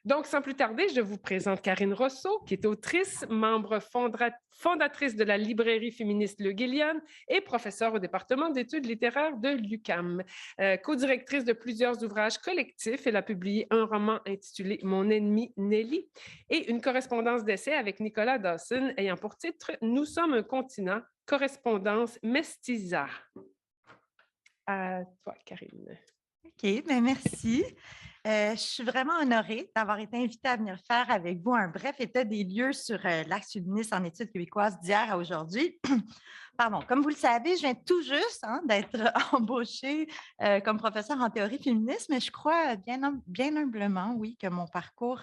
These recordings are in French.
Donc, sans plus tarder, je vous présente Karine Rousseau, qui est autrice, membre fondatrice de la librairie féministe Le Guillion et professeure au département d'études littéraires de l'UQAM. Co-directrice de plusieurs ouvrages collectifs, elle a publié un roman intitulé Mon ennemi Nelly et une correspondance d'essai avec Nicolas Dawson ayant pour titre Nous sommes un continent, correspondance mestiza. À toi, Karine. OK, bien merci. Je suis vraiment honorée d'avoir été invitée à venir faire avec vous un bref état des lieux sur l'axe féministe en études québécoises d'hier à aujourd'hui. Pardon, comme vous le savez, je viens tout juste d'être embauchée comme professeure en théorie féministe, mais je crois bien humblement, oui, que mon parcours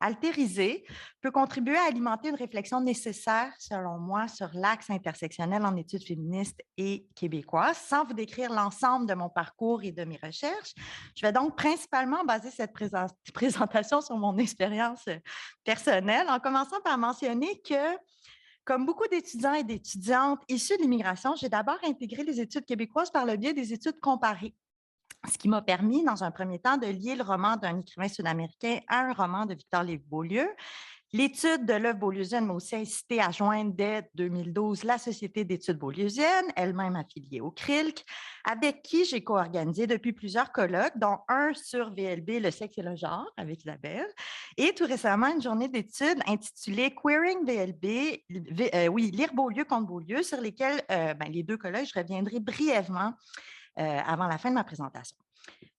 altérisé peut contribuer à alimenter une réflexion nécessaire, selon moi, sur l'axe intersectionnel en études féministes et québécoises. Sans vous décrire l'ensemble de mon parcours et de mes recherches, je vais donc principalement baser cette présentation sur mon expérience personnelle, en commençant par mentionner que, comme beaucoup d'étudiants et d'étudiantes issus de l'immigration, j'ai d'abord intégré les études québécoises par le biais des études comparées, ce qui m'a permis, dans un premier temps, de lier le roman d'un écrivain sud-américain à un roman de Victor Lévy-Beaulieu. L'étude de l'œuvre beaulieusienne m'a aussi incité à joindre dès 2012 la Société d'études beaulieusiennes, elle-même affiliée au CRILC, avec qui j'ai co-organisé depuis plusieurs colloques, dont un sur VLB, le sexe et le genre, avec Isabelle, et tout récemment une journée d'études intitulée Queering VLB, oui, lire Beaulieu contre Beaulieu, sur lesquels les deux colloques, je reviendrai brièvement avant la fin de ma présentation.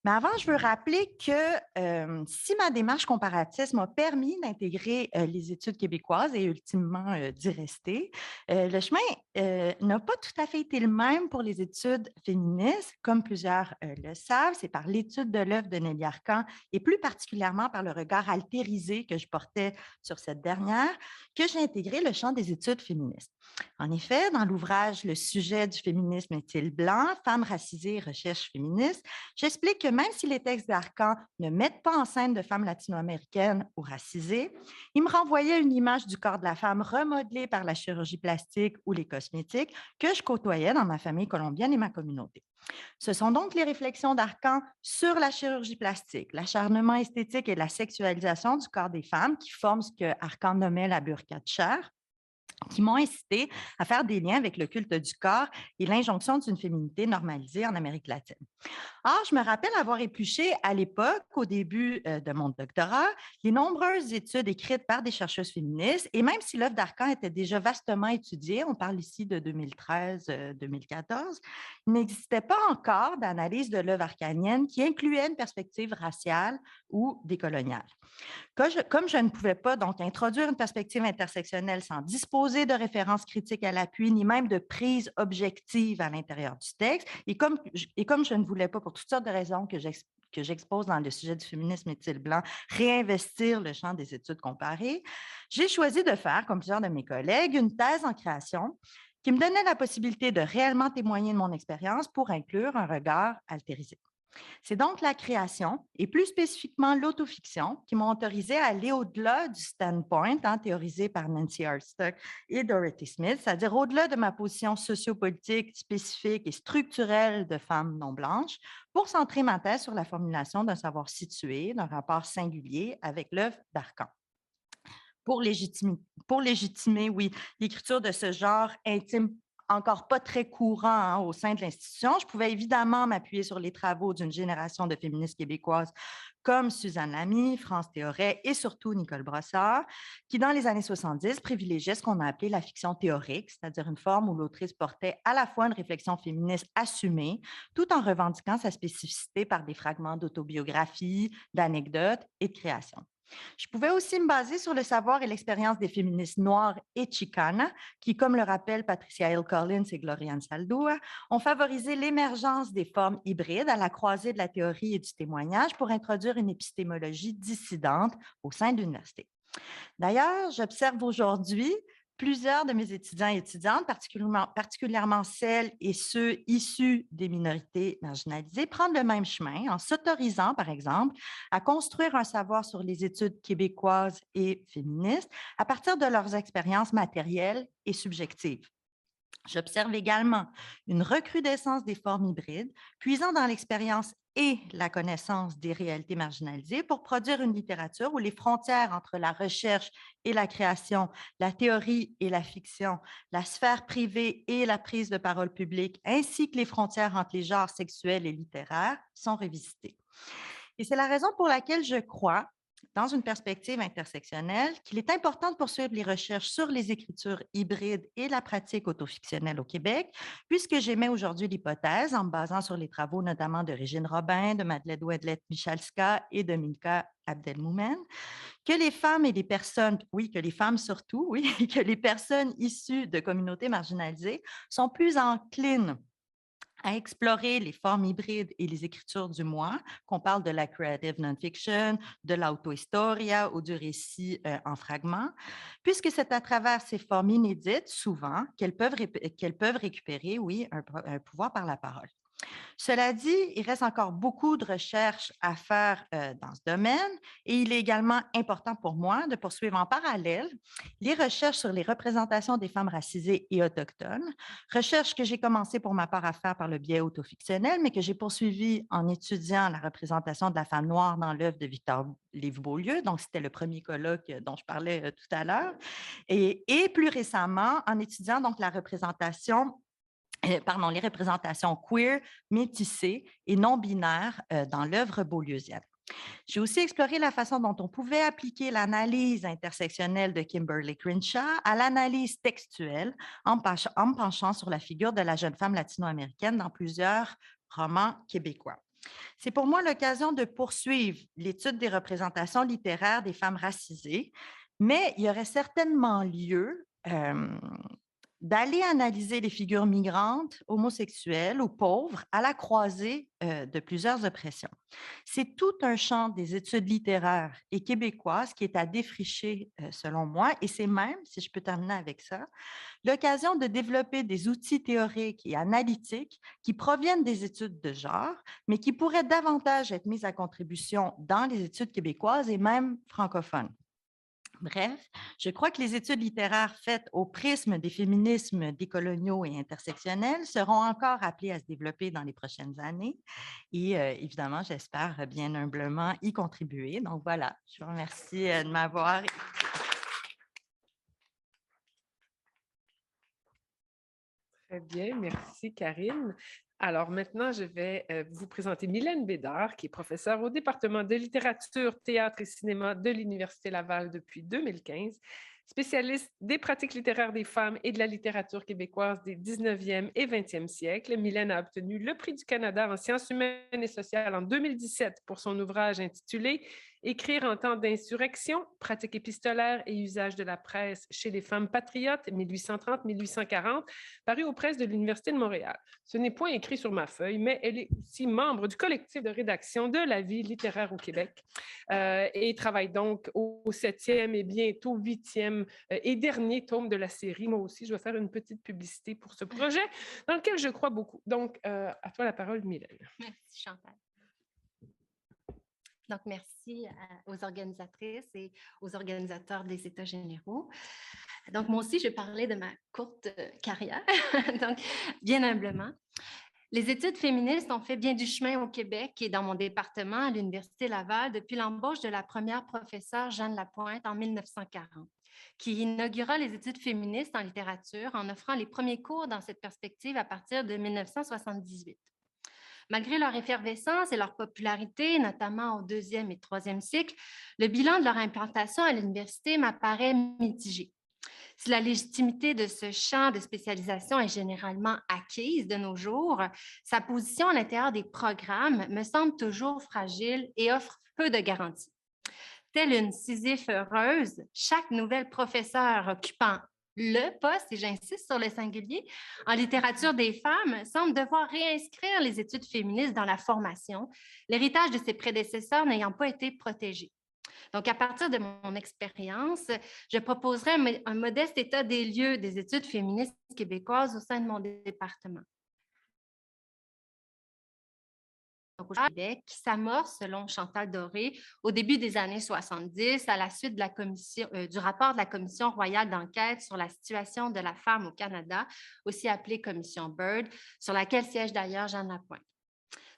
Mais avant, je veux rappeler que si ma démarche comparatiste m'a permis d'intégrer les études québécoises et ultimement d'y rester, le chemin n'a pas tout à fait été le même pour les études féministes. Comme plusieurs le savent, c'est par l'étude de l'œuvre de Nelly Arcan et plus particulièrement par le regard altérisé que je portais sur cette dernière que j'ai intégré le champ des études féministes. En effet, dans l'ouvrage Le sujet du féminisme est-il blanc? Femmes racisées et recherches féministes, j'explique que même si les textes d'Arcan ne mettent pas en scène de femmes latino-américaines ou racisées, ils me renvoyaient une image du corps de la femme remodelée par la chirurgie plastique ou les cosmétiques que je côtoyais dans ma famille colombienne et ma communauté. Ce sont donc les réflexions d'Arcan sur la chirurgie plastique, l'acharnement esthétique et la sexualisation du corps des femmes qui forment ce que Arcan nommait la burqa de chair, qui m'ont incité à faire des liens avec le culte du corps et l'injonction d'une féminité normalisée en Amérique latine. Or, je me rappelle avoir épluché à l'époque, au début de mon doctorat, les nombreuses études écrites par des chercheuses féministes, et même si l'œuvre d'Arcan était déjà vastement étudiée, on parle ici de 2013-2014, il n'existait pas encore d'analyse de l'œuvre arcanienne qui incluait une perspective raciale ou décoloniale. Comme je ne pouvais pas donc introduire une perspective intersectionnelle sans disposer de références critiques à l'appui, ni même de prise objective à l'intérieur du texte, et comme je ne voulais pas, pour toutes sortes de raisons que j'expose dans le sujet du féminisme est-il blanc, réinvestir le champ des études comparées, j'ai choisi de faire, comme plusieurs de mes collègues, une thèse en création qui me donnait la possibilité de réellement témoigner de mon expérience pour inclure un regard altérisé. C'est donc la création, et plus spécifiquement l'autofiction, qui m'ont autorisé à aller au-delà du standpoint théorisé par Nancy Arstock et Dorothy Smith, c'est-à-dire au-delà de ma position sociopolitique spécifique et structurelle de femme non blanche, pour centrer ma thèse sur la formulation d'un savoir situé, d'un rapport singulier avec l'œuvre d'Arcan. Pour légitimer, oui, l'écriture de ce genre intime encore pas très courant au sein de l'institution, je pouvais évidemment m'appuyer sur les travaux d'une génération de féministes québécoises comme Suzanne Lamy, France Théoret et surtout Nicole Brossard, qui, dans les années 70, privilégiaient ce qu'on a appelé la fiction théorique, c'est-à-dire une forme où l'autrice portait à la fois une réflexion féministe assumée, tout en revendiquant sa spécificité par des fragments d'autobiographie, d'anecdotes et de création. Je pouvais aussi me baser sur le savoir et l'expérience des féministes noires et chicanas qui, comme le rappellent Patricia Hill Collins et Gloriane Saldúa, ont favorisé l'émergence des formes hybrides à la croisée de la théorie et du témoignage pour introduire une épistémologie dissidente au sein de l'université. D'ailleurs, j'observe aujourd'hui plusieurs de mes étudiants et étudiantes, particulièrement celles et ceux issus des minorités marginalisées, prendre le même chemin en s'autorisant, par exemple, à construire un savoir sur les études québécoises et féministes à partir de leurs expériences matérielles et subjectives. J'observe également une recrudescence des formes hybrides, puisant dans l'expérience et la connaissance des réalités marginalisées pour produire une littérature où les frontières entre la recherche et la création, la théorie et la fiction, la sphère privée et la prise de parole publique, ainsi que les frontières entre les genres sexuels et littéraires sont revisitées. Et c'est la raison pour laquelle je crois, dans une perspective intersectionnelle, qu'il est important de poursuivre les recherches sur les écritures hybrides et la pratique autofictionnelle au Québec, puisque j'émets aujourd'hui l'hypothèse, en me basant sur les travaux notamment de Régine Robin, de Madeleine Ouellet-Michalska et de Milka Abdelmoumen, que les femmes et les personnes, oui, que les femmes surtout, oui, que les personnes issues de communautés marginalisées sont plus enclines à explorer les formes hybrides et les écritures du moi, qu'on parle de la creative non-fiction, de l'auto-historia ou du récit en fragments, puisque c'est à travers ces formes inédites, souvent, qu'elles peuvent récupérer, oui, un pouvoir par la parole. Cela dit, il reste encore beaucoup de recherches à faire dans ce domaine et il est également important pour moi de poursuivre en parallèle les recherches sur les représentations des femmes racisées et autochtones, recherches que j'ai commencé pour ma part à faire par le biais autofictionnel, mais que j'ai poursuivi en étudiant la représentation de la femme noire dans l'œuvre de Victor Lévy-Beaulieu. Donc, c'était le premier colloque dont je parlais tout à l'heure. Et plus récemment, en étudiant donc la représentation les représentations queer, métissées et non-binaires dans l'œuvre beaulieusienne. J'ai aussi exploré la façon dont on pouvait appliquer l'analyse intersectionnelle de Kimberly Crenshaw à l'analyse textuelle en me penchant sur la figure de la jeune femme latino-américaine dans plusieurs romans québécois. C'est pour moi l'occasion de poursuivre l'étude des représentations littéraires des femmes racisées, mais il y aurait certainement lieu d'aller analyser les figures migrantes, homosexuelles ou pauvres à la croisée de plusieurs oppressions. C'est tout un champ des études littéraires et québécoises qui est à défricher selon moi, et c'est même, si je peux terminer avec ça, l'occasion de développer des outils théoriques et analytiques qui proviennent des études de genre, mais qui pourraient davantage être mis à contribution dans les études québécoises et même francophones. Bref, je crois que les études littéraires faites au prisme des féminismes décoloniaux et intersectionnels seront encore appelées à se développer dans les prochaines années. Et évidemment, j'espère bien humblement y contribuer. Donc voilà, je vous remercie de m'avoir. Très bien, merci Karine. Alors maintenant, je vais vous présenter Mylène Bédard, qui est professeure au département de littérature, théâtre et cinéma de l'Université Laval depuis 2015, spécialiste des pratiques littéraires des femmes et de la littérature québécoise des 19e et 20e siècles. Mylène a obtenu le prix du Canada en sciences humaines et sociales en 2017 pour son ouvrage intitulé « Écrire en temps d'insurrection, pratiques épistolaires et usage de la presse chez les femmes patriotes 1830-1840 », paru aux presses de l'Université de Montréal. Ce n'est point écrit sur ma feuille, mais elle est aussi membre du collectif de rédaction de la vie littéraire au Québec et travaille donc au 7e et bientôt 8e et dernier tome de la série. Moi aussi, je vais faire une petite publicité pour ce projet dans lequel je crois beaucoup. Donc, à toi la parole, Mylène. Merci, Chantal. Donc, merci aux organisatrices et aux organisateurs des États généraux. Donc, moi aussi, je vais parler de ma courte carrière, donc bien humblement. Les études féministes ont fait bien du chemin au Québec et dans mon département, à l'Université Laval, depuis l'embauche de la première professeure Jeanne Lapointe en 1940, qui inaugura les études féministes en littérature en offrant les premiers cours dans cette perspective à partir de 1978. Malgré leur effervescence et leur popularité, notamment au 2e et 3e cycle, le bilan de leur implantation à l'université m'apparaît mitigé. Si la légitimité de ce champ de spécialisation est généralement acquise de nos jours, sa position à l'intérieur des programmes me semble toujours fragile et offre peu de garanties. Telle une Sisyphe heureuse, chaque nouvelle professeure occupant le poste, et j'insiste sur le singulier, en littérature des femmes, semble devoir réinscrire les études féministes dans la formation, l'héritage de ses prédécesseurs n'ayant pas été protégé. Donc, à partir de mon expérience, je proposerai un modeste état des lieux des études féministes québécoises au sein de mon département. au Québec, qui s'amorce, selon Chantal Doré, au début des années 70, à la suite de du rapport de la Commission royale d'enquête sur la situation de la femme au Canada, aussi appelée Commission Byrd, sur laquelle siège d'ailleurs Jeanne Lapointe.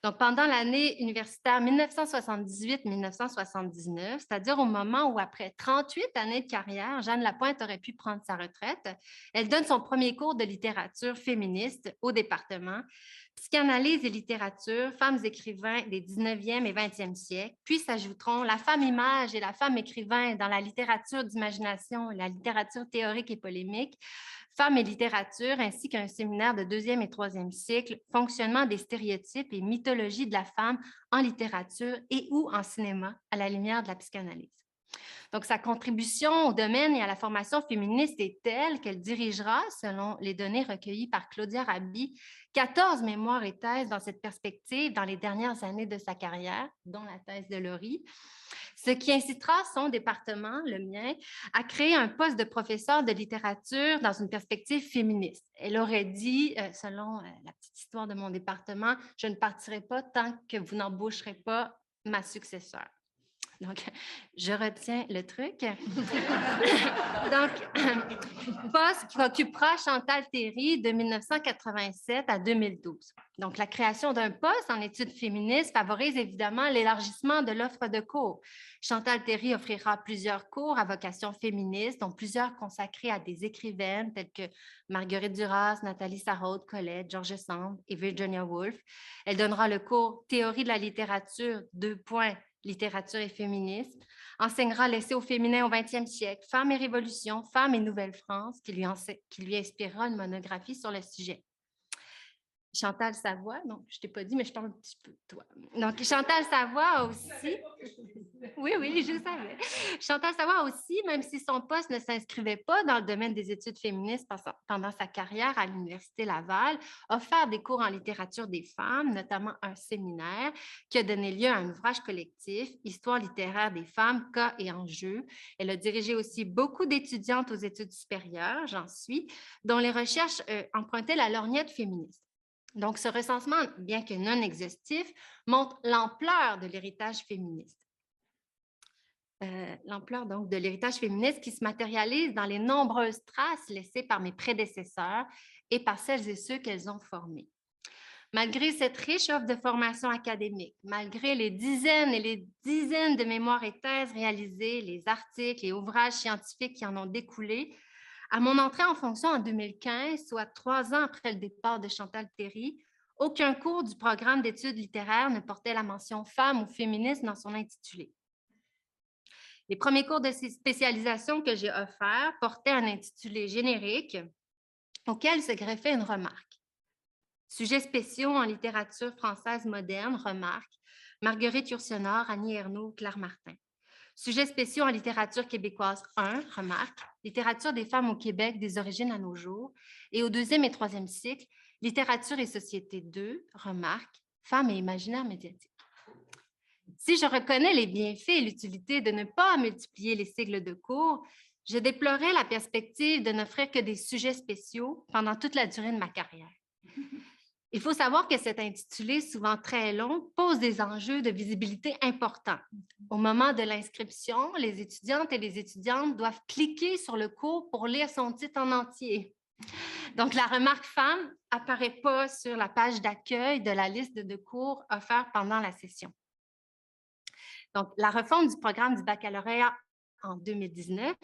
Donc, pendant l'année universitaire 1978-1979, c'est-à-dire au moment où, après 38 années de carrière, Jeanne Lapointe aurait pu prendre sa retraite, elle donne son premier cours de littérature féministe au département, psychanalyse et littérature, femmes écrivains des 19e et 20e siècles, puis s'ajouteront la femme image et la femme écrivain dans la littérature d'imagination et la littérature théorique et polémique, Femmes et littérature, ainsi qu'un séminaire de 2e et 3e cycle, fonctionnement des stéréotypes et mythologie de la femme en littérature et ou en cinéma à la lumière de la psychanalyse. Donc, sa contribution au domaine et à la formation féministe est telle qu'elle dirigera, selon les données recueillies par Claudia Rabi, 14 mémoires et thèses dans cette perspective dans les dernières années de sa carrière, dont la thèse de Laurie, ce qui incitera son département, le mien, à créer un poste de professeur de littérature dans une perspective féministe. Elle aurait dit, selon la petite histoire de mon département, « Je ne partirai pas tant que vous n'embaucherez pas ma successeur ». Donc, je retiens le truc. Donc, poste qui occupera Chantal Terry de 1987 à 2012. Donc, la création d'un poste en études féministes favorise évidemment l'élargissement de l'offre de cours. Chantal Terry offrira plusieurs cours à vocation féministe, dont plusieurs consacrés à des écrivaines telles que Marguerite Duras, Nathalie Sarraute, Colette, George Sand et Virginia Woolf. Elle donnera le cours Théorie de la littérature, littérature et féminisme, enseignera l'essai au féminin au 20e siècle, Femmes et Révolution, Femmes et Nouvelle-France, qui lui inspirera une monographie sur le sujet. Chantal Savoie, donc je ne t'ai pas dit, mais je parle un petit peu de toi. Donc, Chantal Savoie a aussi... Oui, je savais. Chantal Savoie aussi, même si son poste ne s'inscrivait pas dans le domaine des études féministes pendant sa carrière à l'Université Laval, a offert des cours en littérature des femmes, notamment un séminaire qui a donné lieu à un ouvrage collectif, Histoire littéraire des femmes, cas et enjeux. Elle a dirigé aussi beaucoup d'étudiantes aux études supérieures, j'en suis, dont les recherches empruntaient la lorgnette féministe. Donc, ce recensement, bien que non exhaustif, montre l'ampleur de l'héritage féministe. L'ampleur donc de l'héritage féministe qui se matérialise dans les nombreuses traces laissées par mes prédécesseurs et par celles et ceux qu'elles ont formés. Malgré cette riche offre de formation académique, malgré les dizaines et les dizaines de mémoires et thèses réalisées, les articles et ouvrages scientifiques qui en ont découlé, à mon entrée en fonction en 2015, soit 3 ans après le départ de Chantal Terry, aucun cours du programme d'études littéraires ne portait la mention femme ou féministe dans son intitulé. Les premiers cours de spécialisation que j'ai offerts portaient un intitulé générique auquel se greffait une remarque. Sujets spéciaux en littérature française moderne, remarque, Marguerite Yourcenar, Annie Ernaux, Claire Martin. Sujets spéciaux en littérature québécoise 1, remarque, littérature des femmes au Québec des origines à nos jours. Et au 2e et 3e cycle, littérature et société 2, remarque, femmes et imaginaire médiatique. Si je reconnais les bienfaits et l'utilité de ne pas multiplier les cycles de cours, je déplorais la perspective de n'offrir que des sujets spéciaux pendant toute la durée de ma carrière. Il faut savoir que cet intitulé, souvent très long, pose des enjeux de visibilité importants. Au moment de l'inscription, les étudiantes et les étudiantes doivent cliquer sur le cours pour lire son titre en entier. Donc, la remarque femme n'apparaît pas sur la page d'accueil de la liste de cours offerts pendant la session. Donc, la refonte du programme du baccalauréat en 2019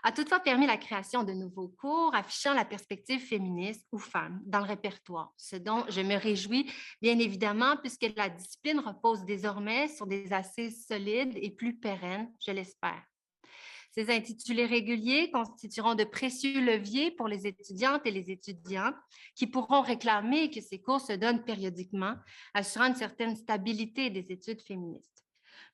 a toutefois permis la création de nouveaux cours affichant la perspective féministe ou femme dans le répertoire, ce dont je me réjouis bien évidemment puisque la discipline repose désormais sur des assises solides et plus pérennes, je l'espère. Ces intitulés réguliers constitueront de précieux leviers pour les étudiantes et les étudiants qui pourront réclamer que ces cours se donnent périodiquement, assurant une certaine stabilité des études féministes.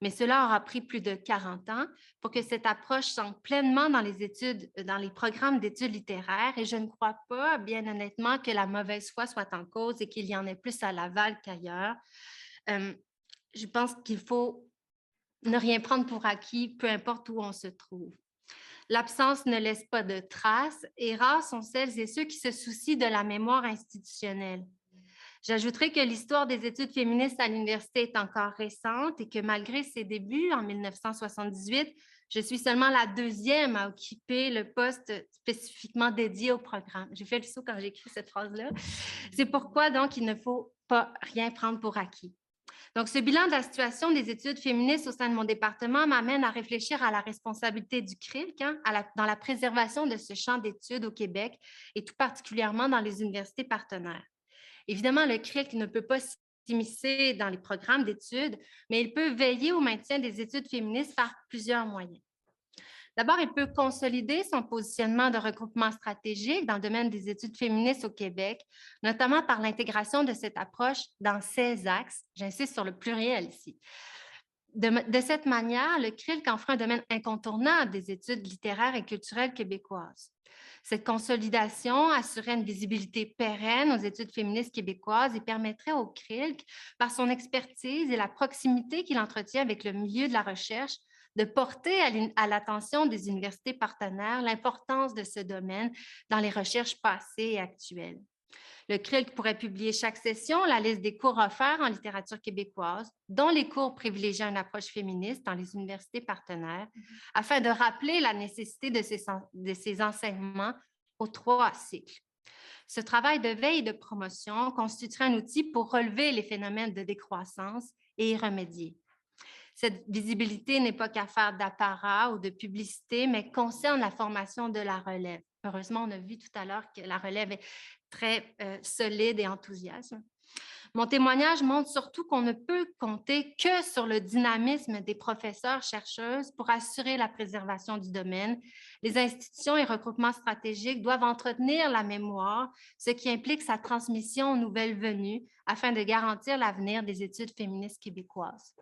Mais cela aura pris plus de 40 ans pour que cette approche s'ancre pleinement dans les programmes d'études littéraires et je ne crois pas, bien honnêtement, que la mauvaise foi soit en cause et qu'il y en ait plus à Laval qu'ailleurs. Je pense qu'il faut ne rien prendre pour acquis, peu importe où on se trouve. L'absence ne laisse pas de traces et rares sont celles et ceux qui se soucient de la mémoire institutionnelle. J'ajouterai que l'histoire des études féministes à l'université est encore récente et que malgré ses débuts en 1978, je suis seulement la deuxième à occuper le poste spécifiquement dédié au programme. J'ai fait le saut quand j'ai écrit cette phrase-là. C'est pourquoi, donc, il ne faut pas rien prendre pour acquis. Donc, ce bilan de la situation des études féministes au sein de mon département m'amène à réfléchir à la responsabilité du CRILC dans la préservation de ce champ d'études au Québec et tout particulièrement dans les universités partenaires. Évidemment, le CRILC ne peut pas s'immiscer dans les programmes d'études, mais il peut veiller au maintien des études féministes par plusieurs moyens. D'abord, il peut consolider son positionnement de regroupement stratégique dans le domaine des études féministes au Québec, notamment par l'intégration de cette approche dans 16 axes. J'insiste sur le pluriel ici. De cette manière, le CRILC en fera un domaine incontournable des études littéraires et culturelles québécoises. Cette consolidation assurait une visibilité pérenne aux études féministes québécoises et permettrait au CRILC, par son expertise et la proximité qu'il entretient avec le milieu de la recherche, de porter à l'attention des universités partenaires l'importance de ce domaine dans les recherches passées et actuelles. Le CRILC pourrait publier chaque session la liste des cours offerts en littérature québécoise, dont les cours privilégiant une approche féministe dans les universités partenaires, afin de rappeler la nécessité de ces enseignements aux 3 cycles. Ce travail de veille et de promotion constituerait un outil pour relever les phénomènes de décroissance et y remédier. Cette visibilité n'est pas qu'affaire d'apparat ou de publicité, mais concerne la formation de la relève. Heureusement, on a vu tout à l'heure que la relève est très solide et enthousiaste. Mon témoignage montre surtout qu'on ne peut compter que sur le dynamisme des professeurs-chercheuses pour assurer la préservation du domaine. Les institutions et regroupements stratégiques doivent entretenir la mémoire, ce qui implique sa transmission aux nouvelles venues afin de garantir l'avenir des études féministes québécoises.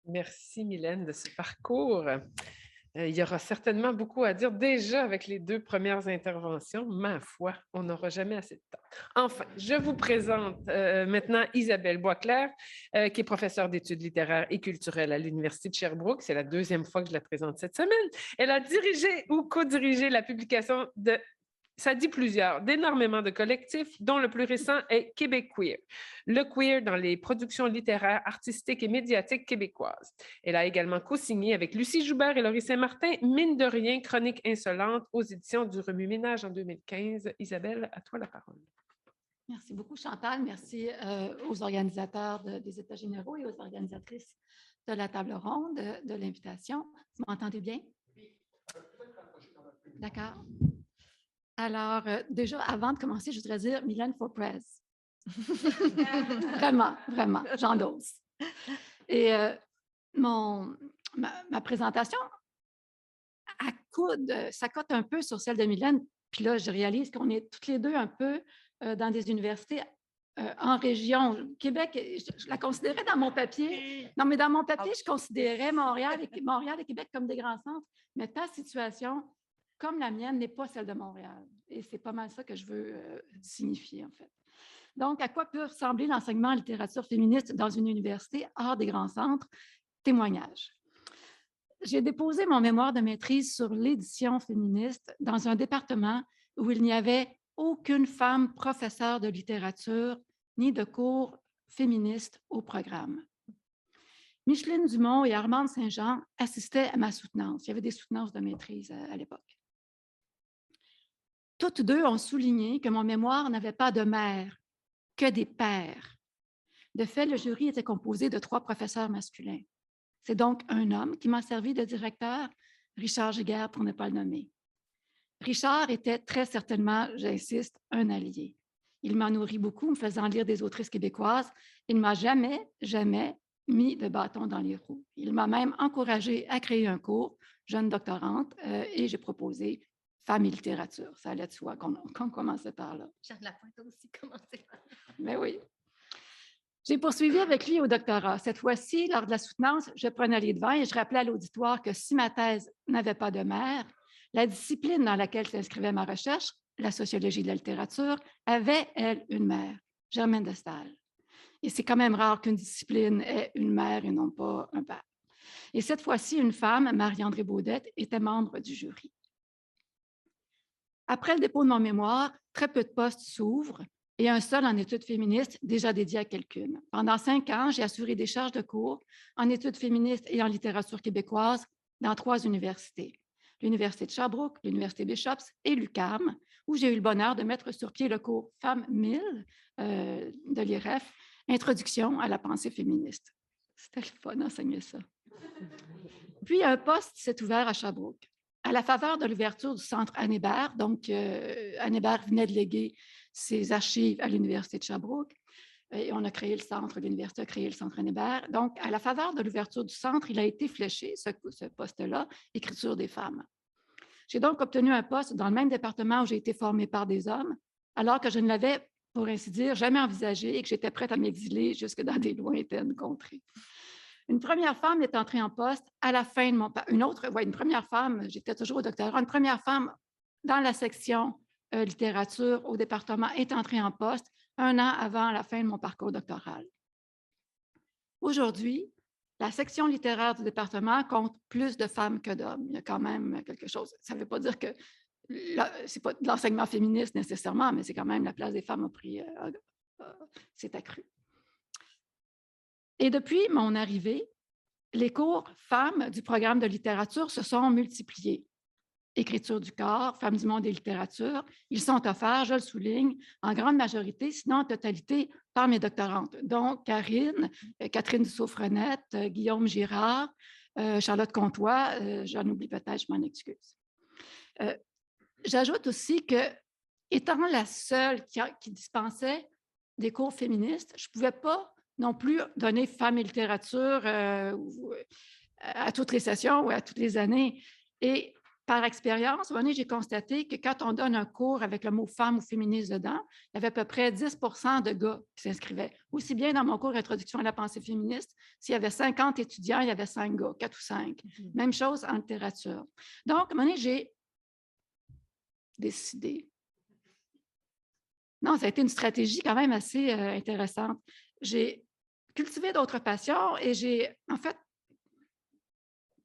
Merci, Mylène, de ce parcours. Il y aura certainement beaucoup à dire déjà avec les 2 premières interventions. Ma foi, on n'aura jamais assez de temps. Enfin, je vous présente maintenant Isabelle Boisclair, qui est professeure d'études littéraires et culturelles à l'Université de Sherbrooke. C'est la 2e fois que je la présente cette semaine. Elle a dirigé ou co-dirigé la publication de ça dit plusieurs, d'énormément de collectifs, dont le plus récent est Québec Queer, le queer dans les productions littéraires, artistiques et médiatiques québécoises. Elle a également co-signé avec Lucie Joubert et Laurie Saint-Martin, Mine de rien, chronique insolente aux éditions du Remue-Ménage en 2015. Isabelle, à toi la parole. Merci beaucoup, Chantal. Merci aux organisateurs des États généraux et aux organisatrices de la table ronde de l'invitation. Vous m'entendez bien? Oui. D'accord. Alors, déjà, avant de commencer, je voudrais dire Mylène for Press. Vraiment, vraiment, j'endosse. Et ma présentation s'accote un peu sur celle de Mylène. Puis là, je réalise qu'on est toutes les deux un peu dans des universités en région. Québec, je la considérais dans mon papier. Non, mais dans mon papier, je considérais Montréal et Québec comme des grands centres. Mais ta situation, comme la mienne, n'est pas celle de Montréal. Et c'est pas mal ça que je veux signifier, en fait. Donc, à quoi peut ressembler l'enseignement en littérature féministe dans une université hors des grands centres? Témoignage. J'ai déposé mon mémoire de maîtrise sur l'édition féministe dans un département où il n'y avait aucune femme professeure de littérature ni de cours féministes au programme. Micheline Dumont et Armande Saint-Jean assistaient à ma soutenance. Il y avait des soutenances de maîtrise à l'époque. Toutes deux ont souligné que mon mémoire n'avait pas de mère, que des pères. De fait, le jury était composé de 3 professeurs masculins. C'est donc un homme qui m'a servi de directeur, Richard Giguère, pour ne pas le nommer. Richard était très certainement, j'insiste, un allié. Il m'a nourri beaucoup, me faisant lire des autrices québécoises. Il ne m'a jamais mis de bâton dans les roues. Il m'a même encouragé à créer un cours, jeune doctorante, et j'ai proposé Femmes et littérature. Ça allait de soi qu'on commençait par là. Jean Lapointe a aussi commencé par là. Mais oui. J'ai poursuivi avec lui au doctorat. Cette fois-ci, lors de la soutenance, je prenais les devants et je rappelais à l'auditoire que si ma thèse n'avait pas de mère, la discipline dans laquelle s'inscrivait ma recherche, la sociologie de la littérature, avait, elle, une mère, Germaine de Staël. Et c'est quand même rare qu'une discipline ait une mère et non pas un père. Et cette fois-ci, une femme, Marie-André Baudette, était membre du jury. Après le dépôt de mon mémoire, très peu de postes s'ouvrent et un seul en études féministes déjà dédié à quelqu'une. Pendant 5 ans, j'ai assuré des charges de cours en études féministes et en littérature québécoise dans 3 universités. L'Université de Sherbrooke, l'Université Bishops et l'UQAM, où j'ai eu le bonheur de mettre sur pied le cours Femmes 1000 de l'IREF, Introduction à la pensée féministe. C'était le fun d'enseigner ça. Puis, un poste s'est ouvert à Sherbrooke. À la faveur de l'ouverture du centre Anne Hébert, donc Anne Hébert venait de léguer ses archives à l'Université de Sherbrooke, et on a créé le centre, l'Université a créé le centre Anne Hébert. Donc, à la faveur de l'ouverture du centre, il a été fléché, ce poste-là, écriture des femmes. J'ai donc obtenu un poste dans le même département où j'ai été formée par des hommes, alors que je ne l'avais, pour ainsi dire, jamais envisagé et que j'étais prête à m'exiler jusque dans des lointaines contrées. Une première femme est entrée en poste à la fin de mon... une première femme, j'étais toujours au doctorat, une première femme dans la section littérature au département est entrée en poste 1 an avant la fin de mon parcours doctoral. Aujourd'hui, la section littéraire du département compte plus de femmes que d'hommes. Il y a quand même quelque chose. Ça ne veut pas dire que ce n'est pas de l'enseignement féministe nécessairement, mais c'est quand même la place des femmes s'est accrue. Et depuis mon arrivée, les cours femmes du programme de littérature se sont multipliés. Écriture du corps, femmes du monde et littérature, ils sont offerts, je le souligne, en grande majorité, sinon en totalité, par mes doctorantes, dont Karine, Catherine Dussault-Frenette, Guillaume Girard, Charlotte Comtois, j'en oublie peut-être, je m'en excuse. J'ajoute aussi que, étant la seule qui dispensait des cours féministes, je ne pouvais pas non plus donner femmes et littérature à toutes les sessions ou à toutes les années. Et par expérience, j'ai constaté que quand on donne un cours avec le mot femme ou féministe dedans, il y avait à peu près 10 de gars qui s'inscrivaient. Aussi bien dans mon cours Introduction à la pensée féministe, s'il y avait 50 étudiants, il y avait 5 gars, 4 ou 5. Même chose en littérature. Donc, à un moment donné, j'ai décidé. Non, ça a été une stratégie quand même assez intéressante. J'ai cultivé d'autres passions et en fait,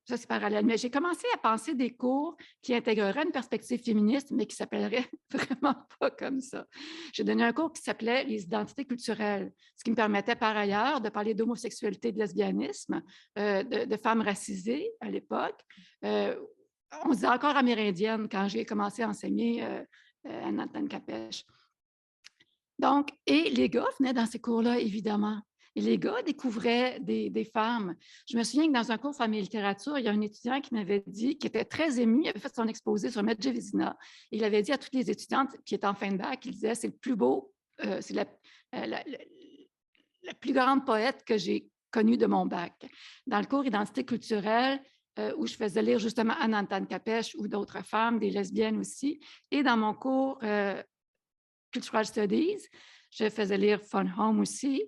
ça c'est parallèle, mais j'ai commencé à penser des cours qui intégreraient une perspective féministe, mais qui ne s'appelleraient vraiment pas comme ça. J'ai donné un cours qui s'appelait Les identités culturelles, ce qui me permettait par ailleurs de parler d'homosexualité, de lesbianisme, de femmes racisées à l'époque. On se disait encore amérindienne quand j'ai commencé à enseigner à Nantan-Capèche. Donc, et les gars venaient dans ces cours-là, évidemment. Et les gars découvraient des femmes. Je me souviens que dans un cours Femmes et littérature, il y a un étudiant qui m'avait dit, qui était très ému, il avait fait son exposé sur Medjugorje. Il avait dit à toutes les étudiantes qui étaient en fin de bac, il disait, c'est le plus beau, c'est la plus grande poète que j'ai connue de mon bac. Dans le cours Identité culturelle, où je faisais lire justement Anne Nantan-Capèche ou d'autres femmes, des lesbiennes aussi, et dans mon cours Cultural Studies, je faisais lire Fun Home aussi.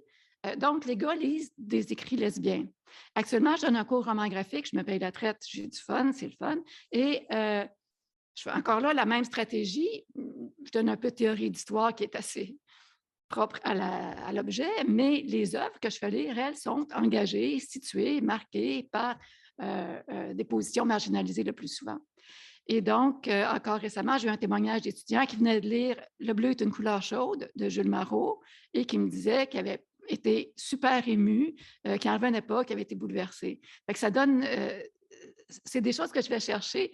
Donc, les gars lisent des écrits lesbiens. Actuellement, je donne un cours roman graphique, je me paye la traite, j'ai du fun, c'est le fun. Et je fais encore là la même stratégie. Je donne un peu de théorie d'histoire qui est assez propre à l'objet, mais les œuvres que je fais lire, elles sont engagées, situées, marquées par des positions marginalisées le plus souvent. Et donc, encore récemment, j'ai eu un témoignage d'étudiants qui venaient de lire « Le bleu est une couleur chaude » de Jules Marot et qui me disait qu'il avait été super ému, qu'il n'en revenait pas, qu'il avait été bouleversé. Fait que ça donne... c'est des choses que je vais chercher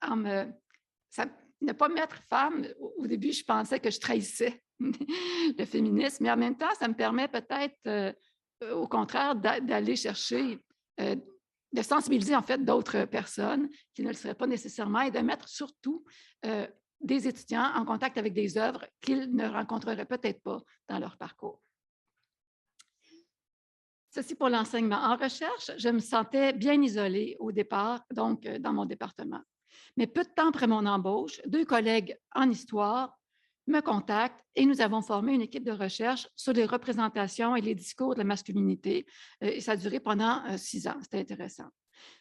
ne pas mettre femme. Au début, je pensais que je trahissais le féminisme, mais en même temps, ça me permet peut-être, au contraire, d'aller chercher... de sensibiliser en fait d'autres personnes qui ne le seraient pas nécessairement et de mettre surtout des étudiants en contact avec des œuvres qu'ils ne rencontreraient peut-être pas dans leur parcours. Ceci pour l'enseignement. En recherche, je me sentais bien isolée au départ, donc dans mon département. Mais peu de temps après mon embauche, 2 collègues en histoire me contactent et nous avons formé une équipe de recherche sur les représentations et les discours de la masculinité. Et ça a duré pendant 6 ans. C'était intéressant.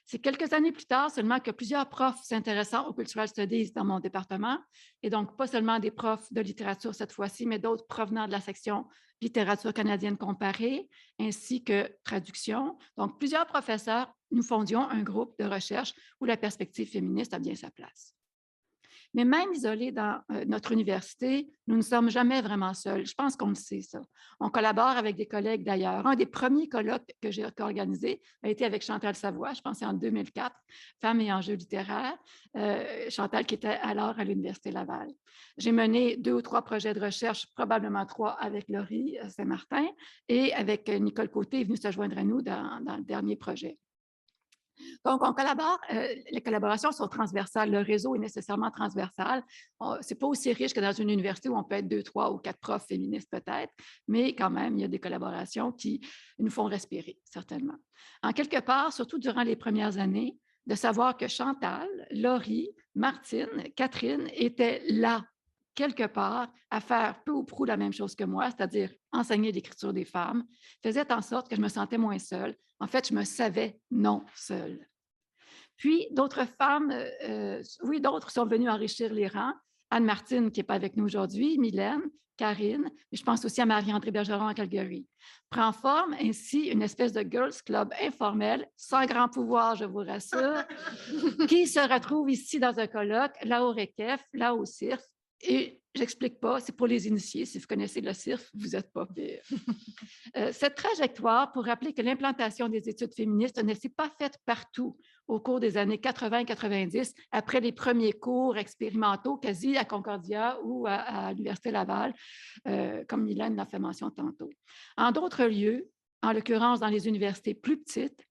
C'est quelques années plus tard seulement que plusieurs profs s'intéressant aux cultural studies dans mon département, et donc pas seulement des profs de littérature cette fois-ci, mais d'autres provenant de la section littérature canadienne comparée, ainsi que traduction. Donc, plusieurs professeurs, nous fondions un groupe de recherche où la perspective féministe a bien sa place. Mais même isolés dans notre université, nous ne sommes jamais vraiment seuls. Je pense qu'on le sait, ça. On collabore avec des collègues d'ailleurs. Un des premiers colloques que j'ai organisé a été avec Chantal Savoie, je pense que c'est en 2004, Femmes et enjeux littéraires. Chantal qui était alors à l'Université Laval. J'ai mené 2 ou 3 projets de recherche, probablement 3 avec Laurie Saint-Martin, et avec Nicole Côté est venue se joindre à nous dans le dernier projet. Donc, on collabore, les collaborations sont transversales. Le réseau est nécessairement transversal. Ce n'est pas aussi riche que dans une université où on peut être 2, 3 ou 4 profs féministes peut-être, mais quand même, il y a des collaborations qui nous font respirer, certainement. En quelque part, surtout durant les premières années, de savoir que Chantal, Laurie, Martine, Catherine étaient là, quelque part, à faire peu ou prou la même chose que moi, c'est-à-dire enseigner l'écriture des femmes, faisait en sorte que je me sentais moins seule. En fait, je me savais non seule. Puis, d'autres femmes, oui, d'autres sont venues enrichir les rangs. Anne-Martine, qui n'est pas avec nous aujourd'hui, Mylène, Karine, mais je pense aussi à Marie-André Bergeron à Calgary. Prend forme ainsi une espèce de Girls Club informel, sans grand pouvoir, je vous rassure, qui se retrouve ici dans un colloque, là au RECEF, là au CIRF. Et j'explique pas, c'est pour les initiés. Si vous connaissez le CIRF, vous n'êtes pas pire. Cette trajectoire, pour rappeler que l'implantation des études féministes ne s'est pas faite partout au cours des années 80-90, après les premiers cours expérimentaux, quasi à Concordia ou à l'Université Laval, comme Mylène l'a fait mention tantôt. En d'autres lieux, en l'occurrence dans les universités plus petites,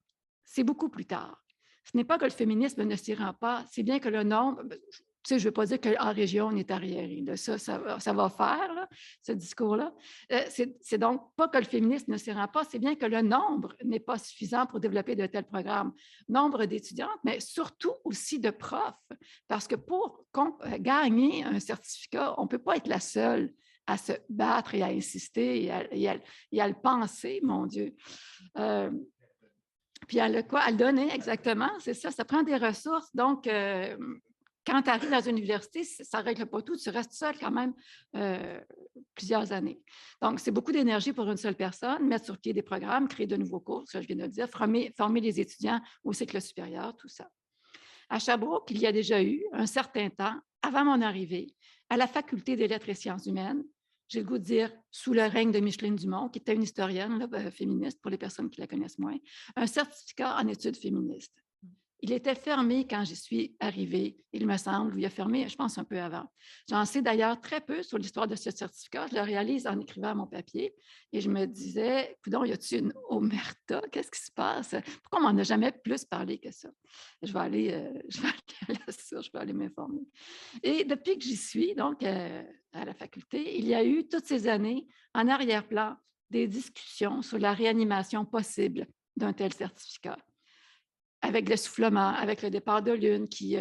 c'est beaucoup plus tard. Ce n'est pas que le féminisme ne s'y rend pas, c'est bien que le nombre... Tu sais, je ne veux pas dire qu'en région, on est arriéré. De ça va faire, là, ce discours-là. C'est donc pas que le féminisme ne s'y rend pas, c'est bien que le nombre n'est pas suffisant pour développer de tels programmes. Nombre d'étudiantes, mais surtout aussi de profs. Parce que pour gagner un certificat, on ne peut pas être la seule à se battre et à insister et à le penser, mon Dieu. Puis à le donner, exactement, c'est ça, ça prend des ressources. Donc, quand tu arrives dans une université, ça ne règle pas tout, tu restes seul quand même plusieurs années. Donc, c'est beaucoup d'énergie pour une seule personne, mettre sur pied des programmes, créer de nouveaux cours, ça je viens de le dire, former les étudiants au cycle supérieur, tout ça. À Sherbrooke, il y a déjà eu un certain temps, avant mon arrivée, à la Faculté des lettres et sciences humaines, j'ai le goût de dire sous le règne de Micheline Dumont, qui était une historienne là, féministe pour les personnes qui la connaissent moins, un certificat en études féministes. Il était fermé quand j'y suis arrivée, il me semble, ou il a fermé, je pense, un peu avant. J'en sais d'ailleurs très peu sur l'histoire de ce certificat. Je le réalise en écrivant mon papier et je me disais, coudonc, y a-t-il une omerta? Qu'est-ce qui se passe? Pourquoi on m'en a jamais plus parlé que ça? Je vais aller là-dessus, je vais aller m'informer. Et depuis que j'y suis, donc, à la faculté, il y a eu toutes ces années, en arrière-plan, des discussions sur la réanimation possible d'un tel certificat, avec l'essoufflement, avec le départ de l'une qui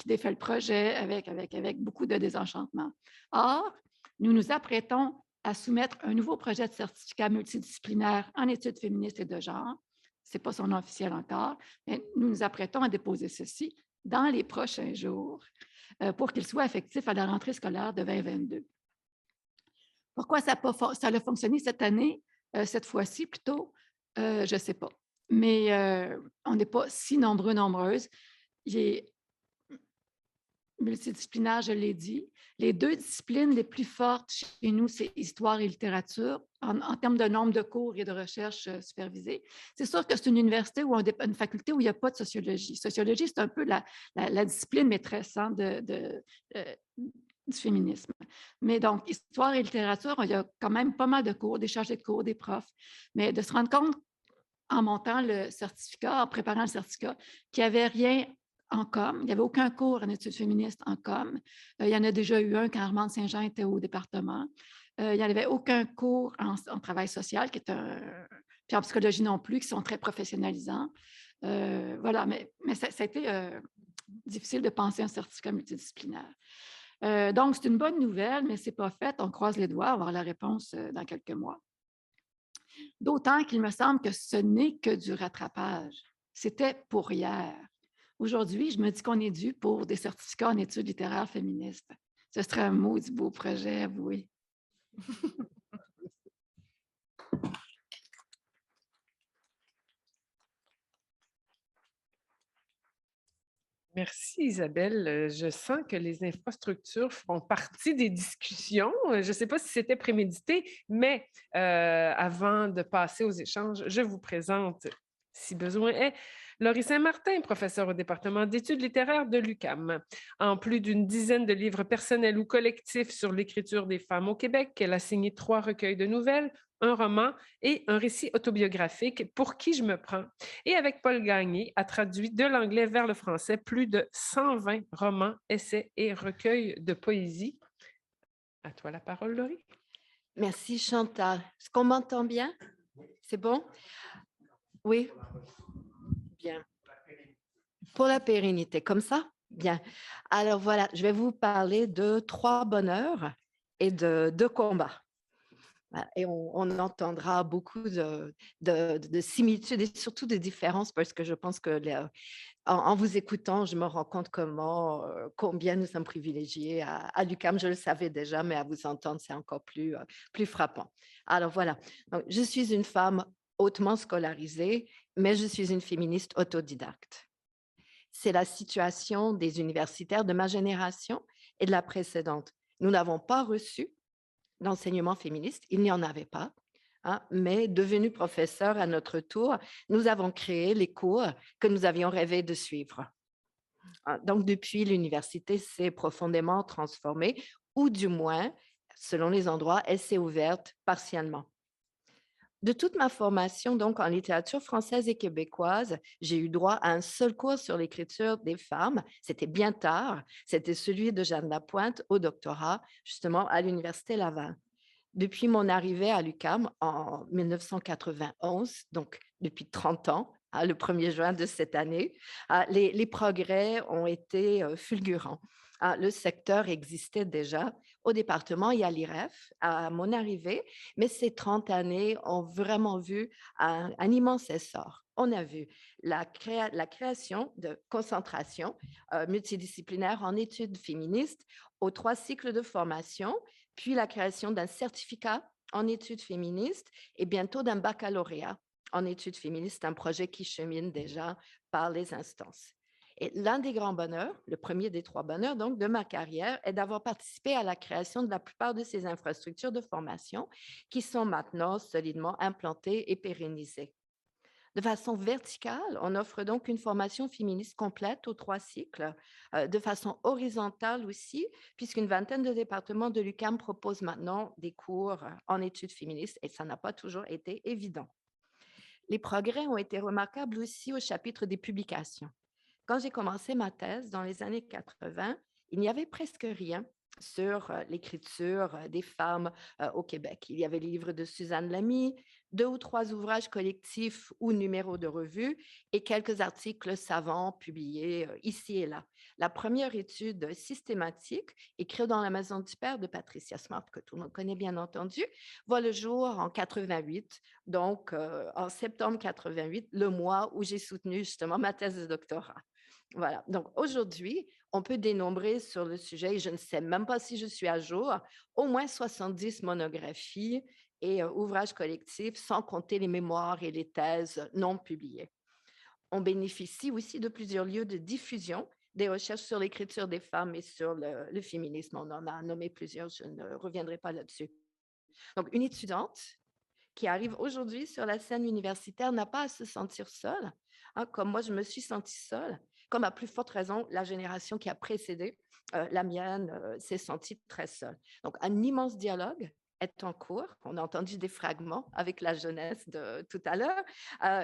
défait le projet, avec beaucoup de désenchantement. Or, nous nous apprêtons à soumettre un nouveau projet de certificat multidisciplinaire en études féministes et de genre. Ce n'est pas son nom officiel encore, mais nous nous apprêtons à déposer ceci dans les prochains jours pour qu'il soit effectif à la rentrée scolaire de 2022. Pourquoi ça a fonctionné cette année, cette fois-ci plutôt, je ne sais pas. Mais on n'est pas si nombreuses. Il est multidisciplinaire, je l'ai dit. Les 2 disciplines les plus fortes chez nous, c'est histoire et littérature, en termes de nombre de cours et de recherches supervisées. C'est sûr que c'est une université ou une faculté où il n'y a pas de sociologie. Sociologie, c'est un peu la discipline maîtresse du féminisme. Mais donc, histoire et littérature, il y a quand même pas mal de cours, des chargés de cours, des profs. Mais de se rendre compte en montant le certificat, en préparant le certificat, qu'il n'y avait rien en com. Il n'y avait aucun cours en études féministes en com. Il y en a déjà eu un quand Armande Saint-Jean était au département. Il n'y avait aucun cours en travail social, puis en psychologie non plus, qui sont très professionnalisants. Voilà, mais ça a été difficile de penser un certificat multidisciplinaire. Donc, c'est une bonne nouvelle, mais ce n'est pas fait. On croise les doigts, on va avoir la réponse dans quelques mois. D'autant qu'il me semble que ce n'est que du rattrapage. c'était pour hier. Aujourd'hui, je me dis qu'on est dû pour des certificats en études littéraires féministes. Ce serait un maudit beau projet, avouez. Merci Isabelle. Je sens que les infrastructures font partie des discussions. Je ne sais pas si c'était prémédité, mais avant de passer aux échanges, je vous présente, si besoin est, Laurie Saint-Martin, professeure au département d'études littéraires de l'UQAM. En plus d'une dizaine de livres personnels ou collectifs sur l'écriture des femmes au Québec, elle a signé 3 recueils de nouvelles, un roman et un récit autobiographique, Pour qui je me prends. Et avec Paul Gagné, a traduit de l'anglais vers le français plus de 120 romans, essais et recueils de poésie. À toi la parole, Laurie. Merci Chantal. Est-ce qu'on m'entend bien? C'est bon? Oui? Bien. Pour la pérennité, comme ça? Bien. Alors voilà, je vais vous parler de 3 bonheurs et de 2 combats. Et on entendra beaucoup de similitudes et surtout de différences parce que je pense que en vous écoutant, je me rends compte combien nous sommes privilégiés à l'UQAM. Je le savais déjà, mais à vous entendre, c'est encore plus frappant. Alors voilà, donc, je suis une femme hautement scolarisée, mais je suis une féministe autodidacte. C'est la situation des universitaires de ma génération et de la précédente. Nous n'avons pas reçu d'enseignement féministe, il n'y en avait pas, hein, mais devenus professeurs à notre tour, nous avons créé les cours que nous avions rêvé de suivre. Donc, depuis, l'université s'est profondément transformée, ou du moins, selon les endroits, elle s'est ouverte partiellement. De toute ma formation, donc, en littérature française et québécoise, j'ai eu droit à un seul cours sur l'écriture des femmes. C'était bien tard. C'était celui de Jeanne Lapointe au doctorat, justement, à l'Université Laval. Depuis mon arrivée à l'UQAM en 1991, donc depuis 30 ans, le 1er juin de cette année, les progrès ont été fulgurants. Le secteur existait déjà au département et à l'IREF à mon arrivée, mais ces 30 années ont vraiment vu un immense essor. On a vu la création de concentration multidisciplinaire en études féministes aux 3 cycles de formation, puis la création d'un certificat en études féministes et bientôt d'un baccalauréat en études féministes, un projet qui chemine déjà par les instances. Et l'un des grands bonheurs, le premier des 3 bonheurs donc de ma carrière, est d'avoir participé à la création de la plupart de ces infrastructures de formation qui sont maintenant solidement implantées et pérennisées. De façon verticale, on offre donc une formation féministe complète aux 3 cycles, de façon horizontale aussi, puisqu'une vingtaine de départements de l'UQAM proposent maintenant des cours en études féministes et ça n'a pas toujours été évident. Les progrès ont été remarquables aussi au chapitre des publications. Quand j'ai commencé ma thèse dans les années 80, il n'y avait presque rien sur l'écriture des femmes au Québec. Il y avait les livres de Suzanne Lamy, 2 ou 3 ouvrages collectifs ou numéros de revues et quelques articles savants publiés ici et là. La première étude systématique, écrite dans la Maison du Père de Patricia Smart, que tout le monde connaît bien entendu, voit le jour en 88, donc en septembre 88, le mois où j'ai soutenu justement ma thèse de doctorat. Voilà, donc aujourd'hui, on peut dénombrer sur le sujet, et je ne sais même pas si je suis à jour, au moins 70 monographies et ouvrages collectifs, sans compter les mémoires et les thèses non publiées. On bénéficie aussi de plusieurs lieux de diffusion des recherches sur l'écriture des femmes et sur le féminisme. On en a nommé plusieurs, je ne reviendrai pas là-dessus. Donc, une étudiante qui arrive aujourd'hui sur la scène universitaire n'a pas à se sentir seule, hein, comme moi je me suis sentie seule, comme à plus forte raison la génération qui a précédé la mienne s'est sentie très seule. Donc un immense dialogue est en cours, on a entendu des fragments avec la jeunesse de tout à l'heure,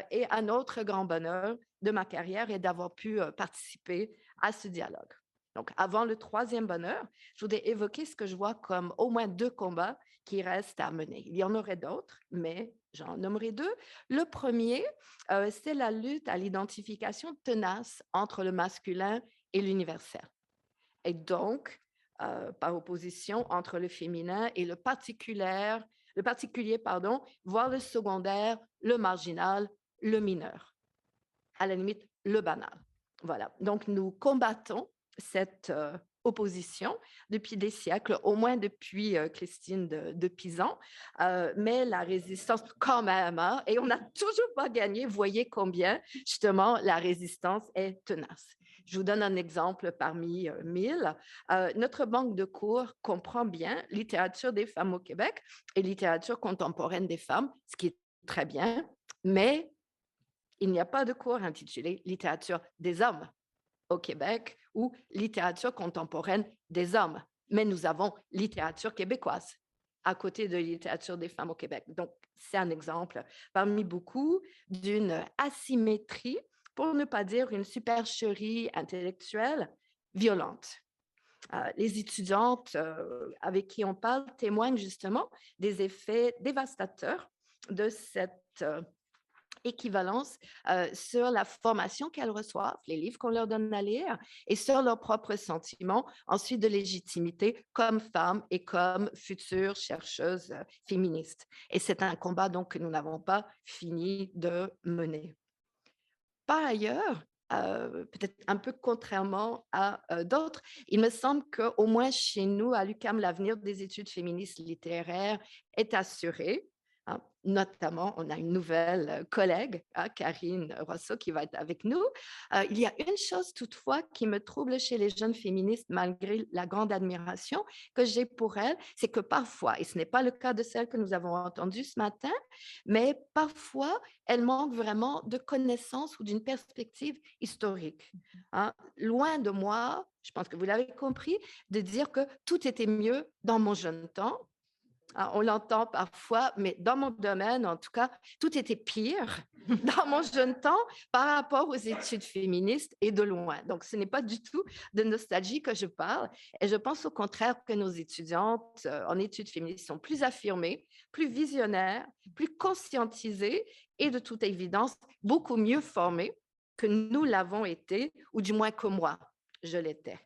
et un autre grand bonheur de ma carrière est d'avoir pu participer à ce dialogue. Donc, avant le 3e bonheur, je voudrais évoquer ce que je vois comme au moins 2 combats qui restent à mener. Il y en aurait d'autres, mais j'en nommerai 2. Le premier, c'est la lutte à l'identification tenace entre le masculin et l'universel. Et donc, par opposition entre le féminin et le particulier, voire le secondaire, le marginal, le mineur. à la limite le banal. Voilà, donc nous combattons cette opposition depuis des siècles, au moins depuis Christine de Pisan, mais la résistance quand même, hein, et on n'a toujours pas gagné. Voyez combien justement la résistance est tenace. Je vous donne un exemple parmi 1000. Notre banque de cours comprend bien littérature des femmes au Québec et littérature contemporaine des femmes, ce qui est très bien, mais il n'y a pas de cours intitulé littérature des hommes au Québec ou littérature contemporaine des hommes. Mais nous avons littérature québécoise à côté de littérature des femmes au Québec. Donc, c'est un exemple parmi beaucoup d'une asymétrie, pour ne pas dire une supercherie intellectuelle violente. Les étudiantes avec qui on parle témoignent justement des effets dévastateurs de cette équivalence sur la formation qu'elles reçoivent, les livres qu'on leur donne à lire et sur leurs propres sentiments, ensuite de légitimité comme femmes et comme futures chercheuses féministes. Et c'est un combat donc que nous n'avons pas fini de mener. Par ailleurs, peut-être un peu contrairement à d'autres, il me semble qu'au moins chez nous, à l'UQAM, l'avenir des études féministes littéraires est assuré. Hein. Notamment, on a une nouvelle collègue, Karine Rousseau, qui va être avec nous. Il y a une chose toutefois qui me trouble chez les jeunes féministes, malgré la grande admiration que j'ai pour elles, c'est que parfois, et ce n'est pas le cas de celle que nous avons entendue ce matin, mais parfois, elles manquent vraiment de connaissances ou d'une perspective historique. Hein. Loin de moi, je pense que vous l'avez compris, de dire que tout était mieux dans mon jeune temps. On l'entend parfois, mais dans mon domaine, en tout cas, tout était pire dans mon jeune temps par rapport aux études féministes et de loin. Donc, ce n'est pas du tout de nostalgie que je parle. Et je pense au contraire que nos étudiantes en études féministes sont plus affirmées, plus visionnaires, plus conscientisées et de toute évidence, beaucoup mieux formées que nous l'avons été, ou du moins que moi, je l'étais.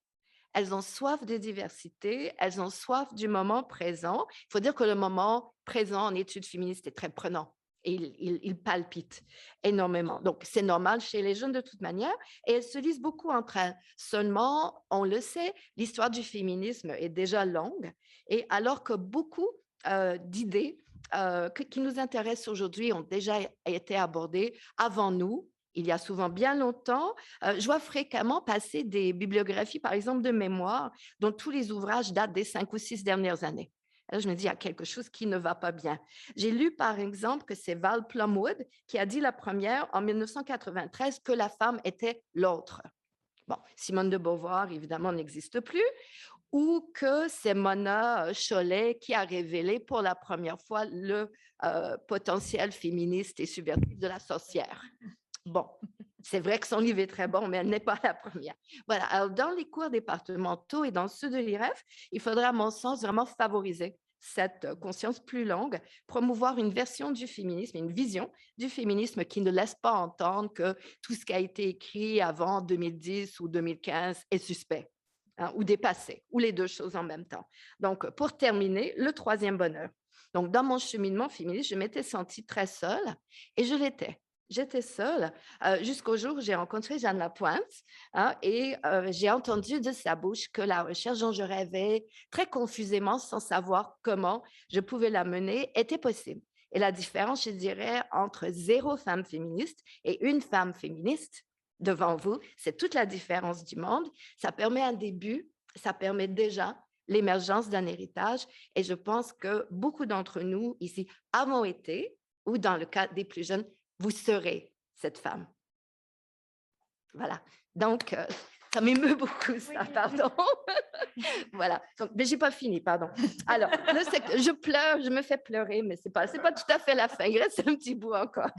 Elles ont soif de diversité, elles ont soif du moment présent. Il faut dire que le moment présent en études féministes est très prenant et il palpite énormément. Donc, c'est normal chez les jeunes de toute manière et elles se lisent beaucoup entre elles. Seulement, on le sait, l'histoire du féminisme est déjà longue et alors que beaucoup d'idées qui nous intéressent aujourd'hui ont déjà été abordées avant nous, il y a souvent bien longtemps. Je vois fréquemment passer des bibliographies, par exemple, de mémoire, dont tous les ouvrages datent des 5 ou 6 dernières années. Alors, je me dis, il y a quelque chose qui ne va pas bien. J'ai lu, par exemple, que c'est Val Plumwood qui a dit la première, en 1993, que la femme était l'autre. Bon, Simone de Beauvoir, évidemment, n'existe plus. Ou que c'est Mona Chollet qui a révélé pour la première fois le potentiel féministe et subversif de la sorcière. Bon, c'est vrai que son livre est très bon, mais elle n'est pas la première. Voilà, alors dans les cours départementaux et dans ceux de l'IREF, il faudrait, à mon sens, vraiment favoriser cette conscience plus longue, promouvoir une version du féminisme, une vision du féminisme qui ne laisse pas entendre que tout ce qui a été écrit avant 2010 ou 2015 est suspect, hein, ou dépassé, ou les deux choses en même temps. Donc, pour terminer, le troisième bonheur. Donc, dans mon cheminement féministe, je m'étais sentie très seule et je l'étais. J'étais seule jusqu'au jour où j'ai rencontré Jeanne Lapointe, hein, et j'ai entendu de sa bouche que la recherche dont je rêvais très confusément, sans savoir comment je pouvais la mener, était possible. Et la différence, je dirais, entre 0 femme féministe et une femme féministe devant vous, c'est toute la différence du monde. Ça permet un début, ça permet déjà l'émergence d'un héritage. Et je pense que beaucoup d'entre nous ici avons été, ou dans le cas des plus jeunes, vous serez cette femme. Voilà. Donc, ça m'émeut beaucoup, ça, oui. Pardon. Voilà. Donc, mais j'ai pas fini, pardon. Alors, je pleure, je me fais pleurer, mais c'est pas tout à fait la fin. Il reste un petit bout encore.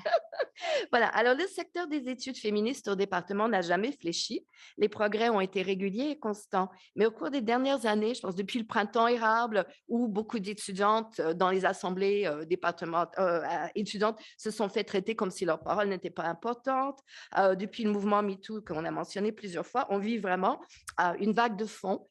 Voilà. Alors, le secteur des études féministes au département n'a jamais fléchi. Les progrès ont été réguliers et constants. Mais au cours des dernières années, je pense depuis le printemps érable, où beaucoup d'étudiantes dans les assemblées étudiantes se sont fait traiter comme si leur parole n'était pas importante. Depuis le mouvement MeToo qu'on a mentionné plusieurs fois, on vit vraiment une vague de fond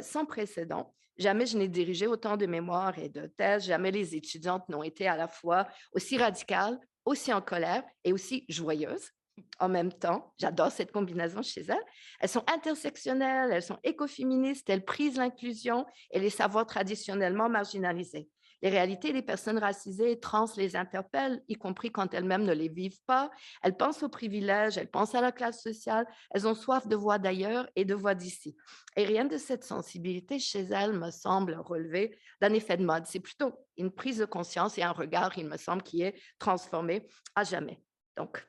sans précédent. Jamais je n'ai dirigé autant de mémoires et de thèses, jamais les étudiantes n'ont été à la fois aussi radicales, aussi en colère et aussi joyeuses. en même temps. J'adore cette combinaison chez elles. Elles sont intersectionnelles, elles sont écoféministes, elles prisent l'inclusion et les savoirs traditionnellement marginalisés. Les réalités des personnes racisées et trans les interpellent, y compris quand elles-mêmes ne les vivent pas. Elles pensent aux privilèges, elles pensent à la classe sociale, elles ont soif de voix d'ailleurs et de voix d'ici. Et rien de cette sensibilité chez elles me semble relever d'un effet de mode. C'est plutôt une prise de conscience et un regard, il me semble, qui est transformé à jamais. Donc,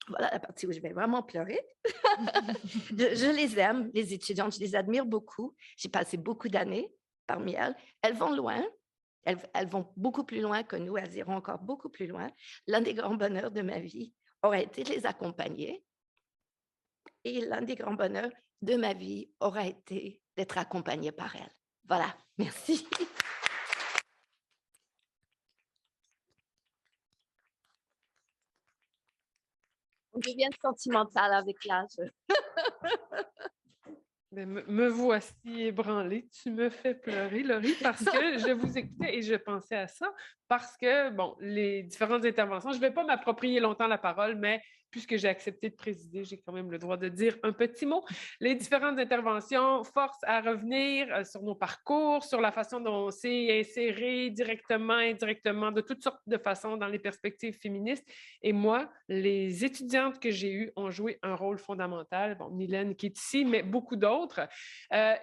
voilà la partie où je vais vraiment pleurer. Je les aime, les étudiantes, je les admire beaucoup. J'ai passé beaucoup d'années parmi elles. Elles vont loin. Elles vont beaucoup plus loin que nous, elles iront encore beaucoup plus loin. L'un des grands bonheurs de ma vie aurait été de les accompagner. Et l'un des grands bonheurs de ma vie aurait été d'être accompagnée par elles. Voilà, merci. On devient sentimentale avec l'âge. Me voici ébranlée. Tu me fais pleurer, Laurie, parce que je vous écoutais et je pensais à ça, parce que, bon, les différentes interventions, je ne vais pas m'approprier longtemps la parole, mais puisque j'ai accepté de présider, j'ai quand même le droit de dire un petit mot. Les différentes interventions forcent à revenir sur nos parcours, sur la façon dont on s'est inséré directement, indirectement, de toutes sortes de façons dans les perspectives féministes. Et moi, les étudiantes que j'ai eues ont joué un rôle fondamental. Bon, Mylène qui est ici, mais beaucoup d'autres.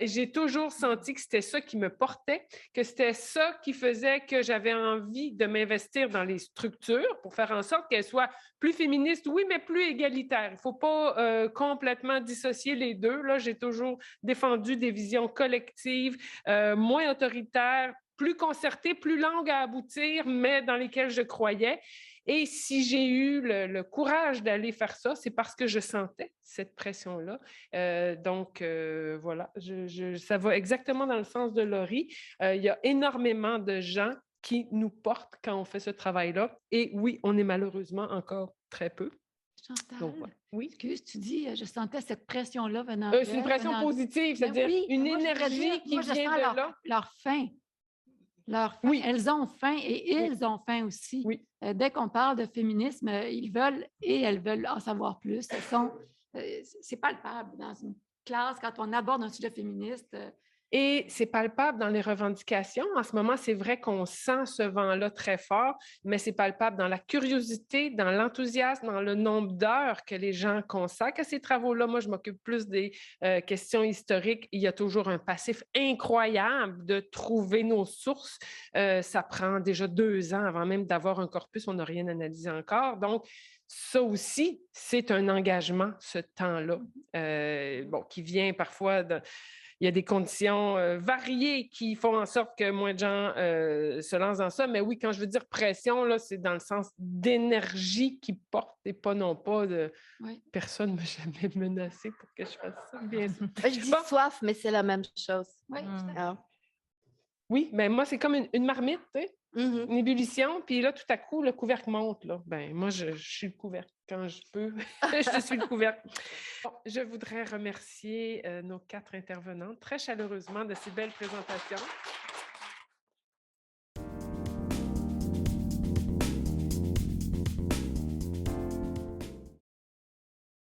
J'ai toujours senti que c'était ça qui me portait, que c'était ça qui faisait que j'avais envie de m'investir dans les structures pour faire en sorte qu'elles soient plus féministes, oui, mais plus égalitaires. Il ne faut pas complètement dissocier les deux. Là, j'ai toujours défendu des visions collectives, moins autoritaires, plus concertées, plus longues à aboutir, mais dans lesquelles je croyais. Et si j'ai eu le courage d'aller faire ça, c'est parce que je sentais cette pression-là. Donc, voilà, ça va exactement dans le sens de Laurie. Il y a énormément de gens qui nous portent quand on fait ce travail-là. Et oui, on est malheureusement encore très peu. Chantal, Donc, voilà. Oui. excuse, tu dis, je sentais cette pression-là venant C'est une pression positive, Mais c'est-à-dire oui, une moi, je voudrais énergie dire, qui moi, je vient sens de là. leur faim. Leur faim. Oui. Elles ont faim et ils ont faim aussi. Oui. Dès qu'on parle de féminisme, ils veulent et elles veulent en savoir plus. C'est palpable dans une classe quand on aborde un sujet féministe. Et c'est palpable dans les revendications. En ce moment, c'est vrai qu'on sent ce vent-là très fort, mais c'est palpable dans la curiosité, dans l'enthousiasme, dans le nombre d'heures que les gens consacrent à ces travaux-là. Moi, je m'occupe plus des questions historiques. Il y a toujours un passif incroyable de trouver nos sources. Ça prend déjà 2 ans avant même d'avoir un corpus. On n'a rien analysé encore. Donc, ça aussi, c'est un engagement, ce temps-là, qui vient parfois de... Il y a des conditions variées qui font en sorte que moins de gens se lancent dans ça. Mais oui, quand je veux dire pression, là, c'est dans le sens d'énergie qui porte et pas non pas de... Oui. Personne ne m'a jamais menacé pour que je fasse ça, bien sûr. Je dis soif, mais c'est la même chose. Oui, Oui, mais moi, c'est comme une marmite, tu sais, Mm-hmm. une ébullition, puis là, tout à coup, le couvercle monte. Là. Ben, moi, je suis le couvercle quand je peux. Je suis le couvercle. Bon, je voudrais remercier nos 4 intervenantes très chaleureusement de ces belles présentations.